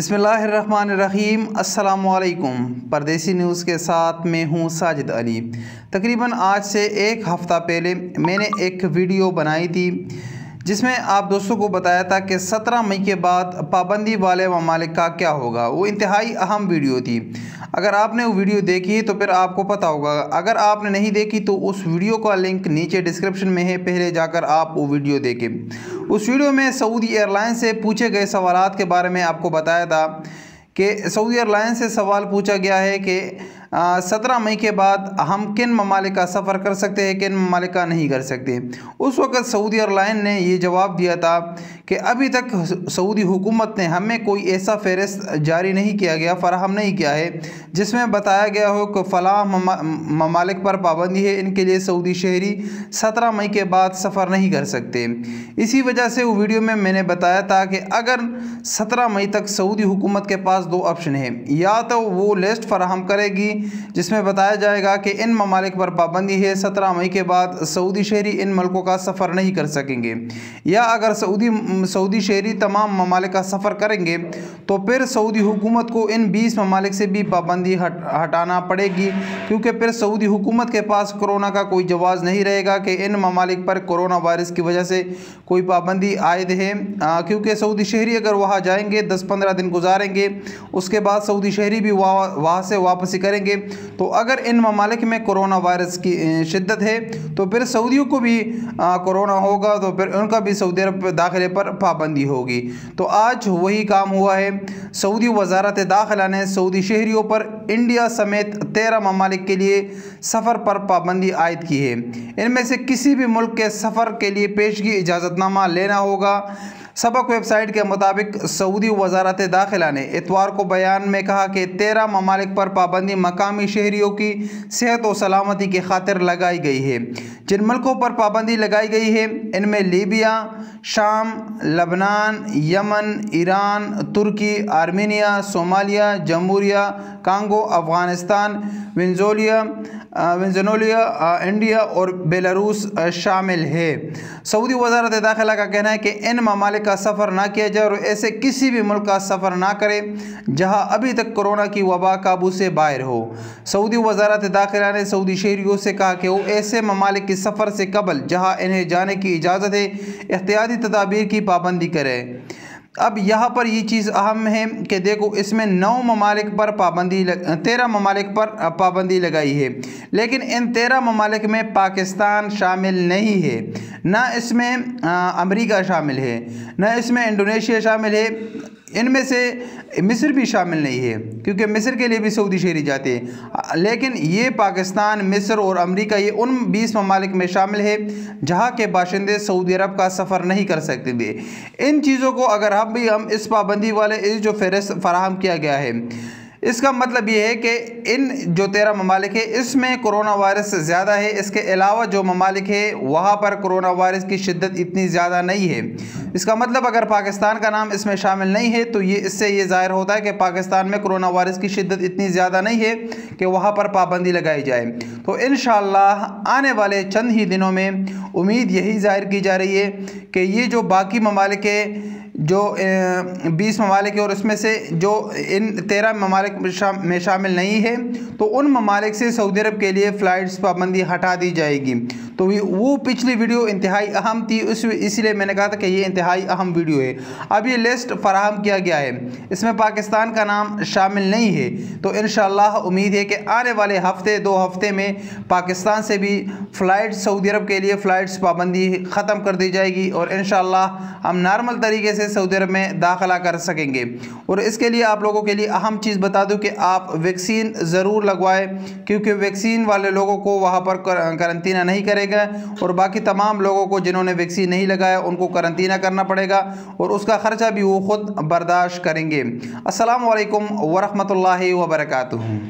बिस्मिल्लाहिर्रहमानिर्रहीम। अस्सलामुअलैकुम। परदेसी न्यूज़ के साथ मैं हूँ साजिद अली। तकरीबन आज से एक हफ़्ता पहले मैंने एक वीडियो बनाई थी जिसमें आप दोस्तों को बताया था कि 17 मई के बाद पाबंदी वाले ममालिक का क्या होगा। वो इंतहाई अहम वीडियो थी। अगर आपने वो वीडियो देखी तो फिर आपको पता होगा। अगर आपने नहीं देखी तो उस वीडियो का लिंक नीचे डिस्क्रिप्शन में है, पहले जाकर आप वो वीडियो देखें। उस वीडियो में सऊदी एयरलाइन से पूछे गए सवालात के बारे में आपको बताया था कि सऊदी एयरलाइन से सवाल पूछा गया है कि 17 मई के बाद हम किन ममालिक का सफ़र कर सकते हैं, किन ममालिक का नहीं कर सकते। उस वक़्त सऊदी एयरलाइन ने ये जवाब दिया था कि अभी तक सऊदी हुकूमत ने हमें कोई ऐसा फ़हरिस्त जारी नहीं किया गया, फ़राहम नहीं किया है जिसमें बताया गया हो कि फ़लाँ ममालिक पर पाबंदी है, इनके लिए सऊदी शहरी 17 मई के बाद सफ़र नहीं कर सकते। इसी वजह से वो वीडियो में मैंने बताया था कि अगर 17 मई तक सऊदी हुकूमत के पास दो ऑप्शन है, या तो वो लिस्ट फराहम करेगी जिसमें बताया जाएगा कि इन ममालिक पर पाबंदी है, 17 मई के बाद सऊदी शहरी इन मुल्कों का सफ़र नहीं कर सकेंगे, या अगर सऊदी शहरी तमाम ममालिक का सफ़र करेंगे तो फिर सऊदी हुकूमत को इन 20 ममालिक से भी पाबंदी हटाना पड़ेगी, क्योंकि फिर सऊदी हुकूमत के पास कोरोना का कोई जवाज़ नहीं रहेगा कि इन ममालिक पर कोरोना वायरस की वजह से कोई पाबंदी आयद है। क्योंकि सऊदी शहरी अगर वहाँ जाएंगे 10-15 दिन गुजारेंगे, उसके बाद सऊदी शहरी भी वहाँ से वापसी करेंगे, तो अगर इन ममालिक में कोरोना वायरस की शिद्दत है तो फिर सऊदियों को भी कोरोना होगा, तो फिर उनका भी सऊदी अरब दाखिले पर पाबंदी होगी। तो आज वही काम हुआ है। सऊदी वज़ारत दाखिला ने सऊदी शहरियों पर इंडिया समेत 13 ममालिक के लिए सफ़र पर पाबंदी आयद की है। इनमें से किसी भी मुल्क के सफ़र के लिए पेशगी इजाज़तनामा लेना होगा। सबक वेबसाइट के मुताबिक सऊदी वज़ारत दाखिला ने इतवार को बयान में कहा कि 13 ममालिक पर पाबंदी मकामी शहरियों की सेहत और सलामती की खातिर लगाई गई है। जिन मुल्कों पर पाबंदी लगाई गई है इनमें लीबिया, शाम, लबनान, यमन, ईरान, तुर्की, आर्मीनिया, सोमालिया, जमहूरिया कांगो, अफ़गानिस्तान, वेनेज़ुएला, इंडिया और बेलारूस शामिल है। सऊदी वज़ारत दाखिला का कहना है कि इन ममालिक का सफ़र ना किया जाए और ऐसे किसी भी मुल्क का सफ़र ना करें जहां अभी तक कोरोना की वबा काबू से बाहर हो। सऊदी वज़ारत दाखिला ने सऊदी शहरियों से कहा कि वो ऐसे ममालिक के सफ़र से कबल जहां इन्हें जाने की इजाज़त है एहतियाती तदाबीर की पाबंदी करें। अब यहाँ पर ये चीज़ अहम है कि देखो, इसमें 9 ममालिक पर 13 ममालिक पर पाबंदी लगाई है, लेकिन इन 13 ममालिक में पाकिस्तान शामिल नहीं है, ना इसमें अमेरिका शामिल है, ना इसमें इंडोनेशिया शामिल है, इनमें से मिस्र भी शामिल नहीं है क्योंकि मिस्र के लिए भी सऊदी शहरी जाते हैं। लेकिन ये पाकिस्तान, मिस्र और अमेरिका ये उन 20 ममालिक में शामिल है जहाँ के बाशिंदे सऊदी अरब का सफ़र नहीं कर सकते थे। इन चीज़ों को अगर हम इस पाबंदी वाले इस जो फ़हरिस्त फराहम किया गया है, इसका मतलब ये है कि इन जो 13 ममालिक है इसमें कोरोना वायरस ज़्यादा है। इसके अलावा जो ममालिक है वहाँ पर कोरोना वायरस की शिद्दत इतनी ज़्यादा नहीं है। इसका मतलब अगर पाकिस्तान का नाम इसमें शामिल नहीं है तो इससे ये ज़ाहिर होता है कि पाकिस्तान में कोरोना वायरस की शिद्दत इतनी ज़्यादा नहीं है कि वहाँ पर पाबंदी लगाई जाए। तो इंशाअल्लाह आने वाले चंद ही दिनों में उम्मीद यही ज़ाहिर की जा रही है कि ये जो बाकी ममालिक है, जो 20 ममालिक है और इसमें से जो इन 13 ममालिक में शामिल नहीं है, तो उन ममालिक से सऊदी अरब के लिए फ़्लाइट्स पाबंदी हटा दी जाएगी। तो वो पिछली वीडियो इंतहाई अहम थी, इसलिए मैंने कहा था कि ये इंतहाई अहम वीडियो है। अब ये लिस्ट फराहम किया गया है, इसमें पाकिस्तान का नाम शामिल नहीं है। तो इंशाअल्लाह उम्मीद है कि आने वाले हफ्ते 2 हफ्ते में पाकिस्तान से भी फ़्लाइट सऊदी अरब के लिए फ़्लाइट्स पाबंदी ख़त्म कर दी जाएगी और इंशाअल्लाह हम नॉर्मल तरीके से सऊदी अरब में दाखिला कर सकेंगे। और इसके लिए आप लोगों के लिए अहम चीज़ बता दूं कि आप वैक्सीन ज़रूर लगवाएं, क्योंकि वैक्सीन वाले लोगों को वहाँ पर करंतना नहीं करेगा और बाकी तमाम लोगों को जिन्होंने वैक्सीन नहीं लगाया उनको करंतना करना पड़ेगा और उसका ख़र्चा भी वो ख़ुद बर्दाश्त करेंगे। अस्सलामु अलैकुम वरहमतुल्लाहि वबरकातुहू।